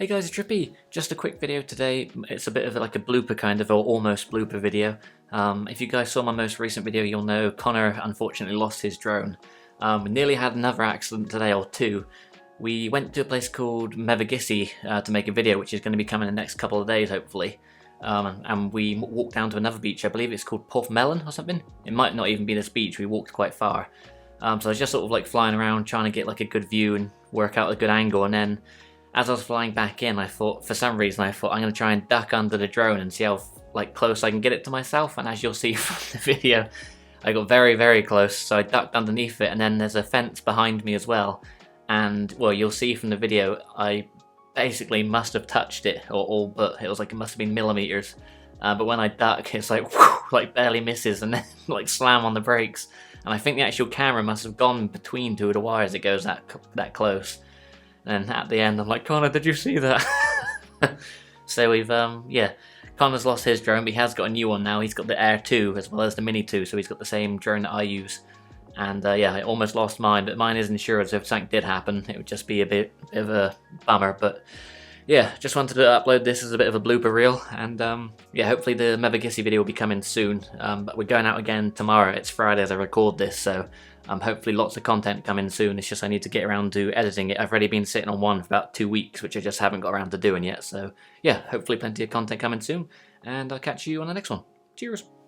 Hey guys, it's Trippy. Just a quick video today. It's a bit of like a blooper kind of, or almost blooper video. If you guys saw my most recent video, you'll know Connor unfortunately lost his drone. We nearly had another accident today, or two. We went to a place called Mavic Air to make a video, which is going to be coming in the next couple of days, hopefully. And we walked down to another beach. I believe it's called Porthmelon or something. It might not even be this beach. We walked quite far. So I was just sort of like flying around, trying to get like a good view and work out a good angle, and then as I was flying back in, I thought, for some reason, I'm going to try and duck under the drone and see how like close I can get it to myself. And as you'll see from the video, I got very, very close. So I ducked underneath it, and then there's a fence behind me as well. And well, you'll see from the video, I basically must have touched it, or all but it was like it must have been millimeters. But when I duck, it's like whew, like barely misses, and then like slam on the brakes. And I think the actual camera must have gone between two of the wires. It goes that close. And at the end, I'm like, Connor, did you see that? So we've, yeah, Connor's lost his drone, but he has got a new one now. He's got the Air 2 as well as the Mini 2, so he's got the same drone that I use. And yeah, I almost lost mine, but mine is insured, so if something did happen, it would just be a bit of a bummer. But yeah, just wanted to upload this as a bit of a blooper reel, and yeah, hopefully the Mavic Air video will be coming soon. But we're going out again tomorrow. It's Friday as I record this, so hopefully lots of content coming soon. It's just I need to get around to editing it. I've already been sitting on one for about 2 weeks, which I just haven't got around to doing yet. So yeah, hopefully plenty of content coming soon, and I'll catch you on the next one. Cheers!